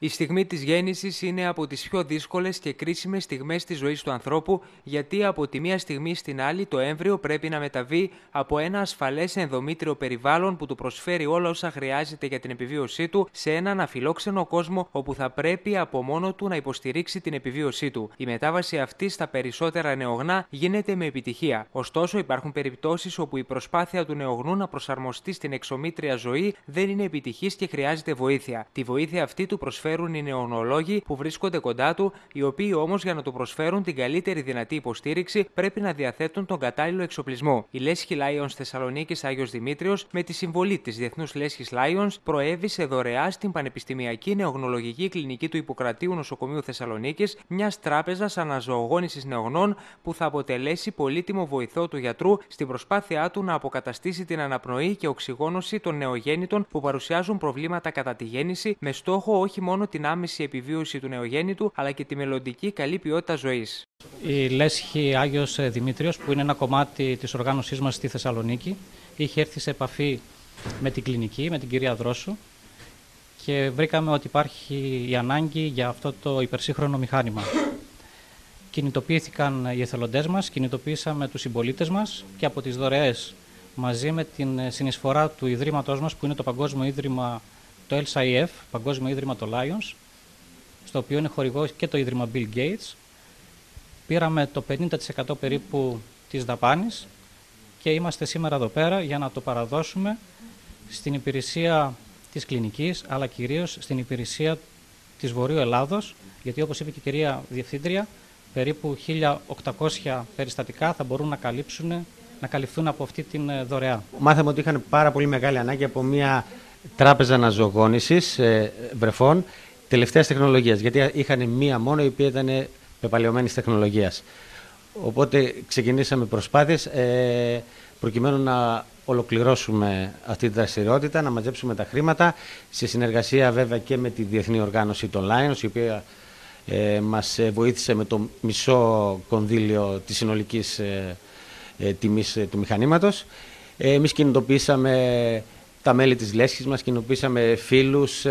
Η στιγμή της γέννησης είναι από τις πιο δύσκολες και κρίσιμες στιγμές της ζωής του ανθρώπου, γιατί από τη μία στιγμή στην άλλη το έμβριο πρέπει να μεταβεί από ένα ασφαλές ενδομήτριο περιβάλλον που του προσφέρει όλα όσα χρειάζεται για την επιβίωσή του σε έναν αφιλόξενο κόσμο όπου θα πρέπει από μόνο του να υποστηρίξει την επιβίωσή του. Η μετάβαση αυτή στα περισσότερα νεογνά γίνεται με επιτυχία. Ωστόσο, υπάρχουν περιπτώσεις όπου η προσπάθεια του νεογνού να προσαρμοστεί στην εξομήτρια ζωή δεν είναι επιτυχής και χρειάζεται βοήθεια. Τη βοήθεια αυτή του προσφέρουν οι νεογνωλόγοι που βρίσκονται κοντά του, οι οποίοι όμως για να του προσφέρουν την καλύτερη δυνατή υποστήριξη πρέπει να διαθέτουν τον κατάλληλο εξοπλισμό. Η Λέσχη Lions Θεσσαλονίκης Άγιος Δημήτριος, με τη συμβολή της Διεθνούς Λέσχης Lions, προέβησε δωρεά στην Πανεπιστημιακή Νεογνολογική Κλινική του Ιπποκρατείου Νοσοκομείου Θεσσαλονίκης μιας τράπεζας αναζωογόνησης νεογνών που θα αποτελέσει πολύτιμο βοηθό του γιατρού στην προσπάθειά του να αποκαταστήσει την αναπνοή και οξυγόνωση των νεογέννητων που παρουσιάζουν προβλήματα κατά τη γέννηση, με στόχο όχι μόνο την άμεση επιβίωση του νεογέννητου, αλλά και τη μελλοντική καλή ποιότητα ζωής. Η Λέσχη Άγιος Δημήτριος, που είναι ένα κομμάτι της οργάνωσής μας στη Θεσσαλονίκη, είχε έρθει σε επαφή με την κλινική, με την κυρία Δρόσου, και βρήκαμε ότι υπάρχει η ανάγκη για αυτό το υπερσύγχρονο μηχάνημα. Κινητοποιήθηκαν οι εθελοντές μας, κινητοποίησαμε τους συμπολίτες μας και από τις δωρεές, μαζί με την συνεισφορά του Ιδρύματός μας, που είναι το Παγκόσμιο Ίδρυμα, το LSIF, Παγκόσμιο Ίδρυμα το Lions, στο οποίο είναι χορηγό και το Ίδρυμα Bill Gates, πήραμε το 50% περίπου της δαπάνης και είμαστε σήμερα εδώ πέρα για να το παραδώσουμε στην υπηρεσία της κλινικής, αλλά κυρίως στην υπηρεσία της Βορείου Ελλάδος, γιατί όπως είπε και η κυρία Διευθύντρια, περίπου 1.800 περιστατικά θα μπορούν να καλυφθούν από αυτή την δωρεά. Μάθαμε ότι είχαν πάρα πολύ μεγάλη ανάγκη από μια τράπεζα αναζωογόνησης βρεφών τελευταίας τεχνολογίας, γιατί είχαν μία μόνο η οποία ήταν πεπαλαιωμένης τεχνολογίας. Οπότε ξεκινήσαμε προσπάθειες προκειμένου να ολοκληρώσουμε αυτή τη δραστηριότητα, να μαζέψουμε τα χρήματα, σε συνεργασία βέβαια και με τη Διεθνή Οργάνωση των Lions, η οποία μας βοήθησε με το μισό κονδύλιο της συνολικής τιμής του μηχανήματος. Εμείς κινητοποιήσαμε τα μέλη της Λέσχης μας, κοινοποιήσαμε φίλους,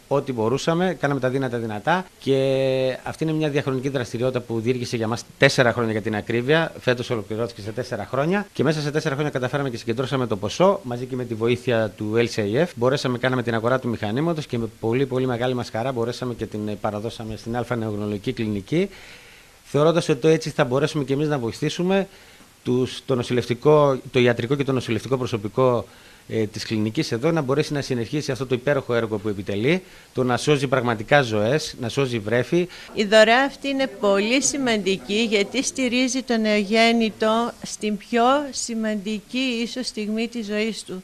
ό,τι μπορούσαμε, κάναμε τα δυνατά και αυτή είναι μια διαχρονική δραστηριότητα που διήρκησε για μας 4 χρόνια για την ακρίβεια. Φέτος ολοκληρώθηκε σε 4 χρόνια και μέσα σε 4 χρόνια καταφέραμε και συγκεντρώσαμε το ποσό μαζί και με τη βοήθεια του LCIF. Μπορέσαμε, κάναμε την αγορά του μηχανήματος και με πολύ πολύ μεγάλη μας χαρά μπορέσαμε και την παραδώσαμε στην Α Νεογνωλογική Κλινική, θεωρώντας ότι έτσι θα μπορέσουμε και εμείς να βοηθήσουμε το ιατρικό και το νοσηλευτικό προσωπικό της κλινικής εδώ να μπορέσει να συνεχίσει αυτό το υπέροχο έργο που επιτελεί, το να σώζει πραγματικά ζωές, να σώζει βρέφη. Η δωρεά αυτή είναι πολύ σημαντική γιατί στηρίζει το νεογέννητο στην πιο σημαντική ίσως στιγμή της ζωής του,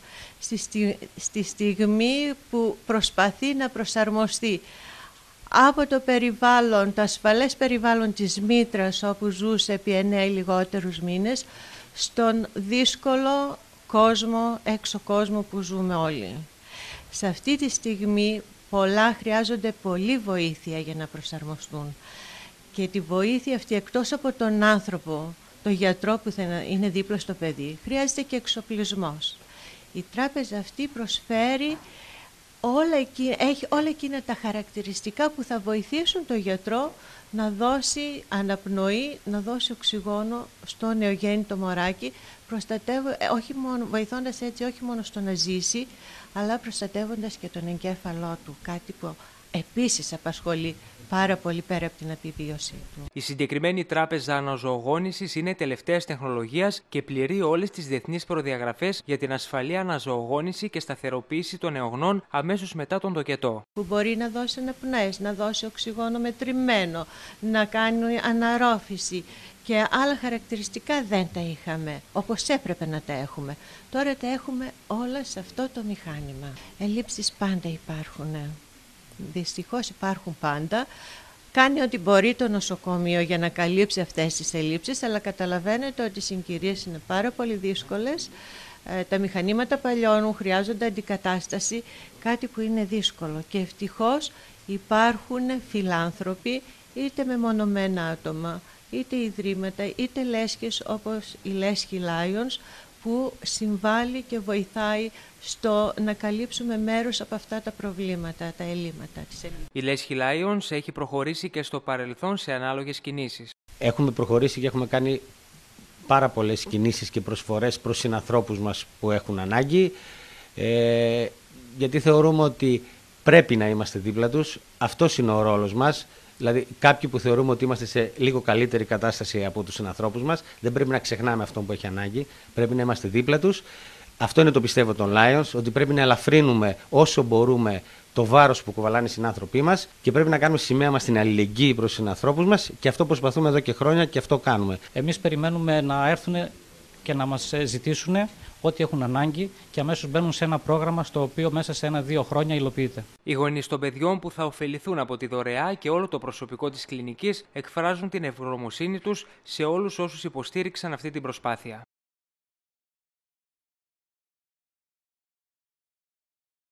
στη στιγμή που προσπαθεί να προσαρμοστεί από το περιβάλλον, το ασφαλές περιβάλλον της μήτρας όπου ζούσε επί 9 λιγότερους μήνες, στον δύσκολο κόσμο, έξω κόσμο που ζούμε όλοι. Σε αυτή τη στιγμή πολλά χρειάζονται πολύ βοήθεια για να προσαρμοστούν. Και τη βοήθεια αυτή εκτός από τον άνθρωπο, τον γιατρό που θα είναι δίπλα στο παιδί, χρειάζεται και εξοπλισμός. Η τράπεζα αυτή προσφέρει έχει όλα εκείνα τα χαρακτηριστικά που θα βοηθήσουν τον γιατρό να δώσει αναπνοή, να δώσει οξυγόνο στο νεογέννητο μωράκι, βοηθώντας έτσι όχι μόνο στο να ζήσει, αλλά προστατεύοντας και τον εγκέφαλό του, κάτι που επίσης απασχολεί πάρα πολύ πέρα από την επιβίωσή του. Η συγκεκριμένη τράπεζα αναζωογόνησης είναι τελευταίας τεχνολογίας και πληρεί όλες τις διεθνείς προδιαγραφές για την ασφαλή αναζωογόνηση και σταθεροποίηση των νεογνών αμέσως μετά τον τοκετό. Που μπορεί να δώσει αναπνοές, να δώσει οξυγόνο μετρημένο, να κάνει αναρρόφηση και άλλα χαρακτηριστικά δεν τα είχαμε, όπως έπρεπε να τα έχουμε. Τώρα τα έχουμε όλα σε αυτό το μηχάνημα. Ελλείψεις πάντα υπάρχουν. Δυστυχώς υπάρχουν πάντα. Κάνει ό,τι μπορεί το νοσοκομείο για να καλύψει αυτές τις ελλείψεις, αλλά καταλαβαίνετε ότι οι συγκυρίες είναι πάρα πολύ δύσκολες. Τα μηχανήματα παλιώνουν, χρειάζονται αντικατάσταση, κάτι που είναι δύσκολο. Και ευτυχώς υπάρχουν φιλάνθρωποι, είτε μεμονωμένα άτομα, είτε ιδρύματα, είτε λέσχες όπως η Λέσχη Lions, που συμβάλλει και βοηθάει στο να καλύψουμε μέρος από αυτά τα προβλήματα, τα ελλείμματα της Ελλήνας. Η Λέσχη Lions έχει προχωρήσει και στο παρελθόν σε ανάλογες κινήσεις. Έχουμε προχωρήσει και έχουμε κάνει πάρα πολλές κινήσεις και προσφορές προς συνανθρώπους μας που έχουν ανάγκη, γιατί θεωρούμε ότι πρέπει να είμαστε δίπλα τους. Αυτός είναι ο ρόλος μας. Δηλαδή, κάποιοι που θεωρούμε ότι είμαστε σε λίγο καλύτερη κατάσταση από τους συνανθρώπους μας, δεν πρέπει να ξεχνάμε αυτόν που έχει ανάγκη. Πρέπει να είμαστε δίπλα τους. Αυτό είναι το πιστεύω των Lions, ότι πρέπει να ελαφρύνουμε όσο μπορούμε το βάρος που κουβαλάνε οι συνάνθρωποι μας και πρέπει να κάνουμε σημαία μας την αλληλεγγύη προς τους συνανθρώπους μας και αυτό προσπαθούμε εδώ και χρόνια και αυτό κάνουμε. Εμείς περιμένουμε να έρθουν και να μας ζητήσουν ό,τι έχουν ανάγκη και αμέσως μπαίνουν σε ένα πρόγραμμα στο οποίο μέσα σε 1-2 χρόνια υλοποιείται. Οι γονείς των παιδιών που θα ωφεληθούν από τη δωρεά και όλο το προσωπικό της κλινικής εκφράζουν την ευγνωμοσύνη τους σε όλους όσους υποστήριξαν αυτή την προσπάθεια.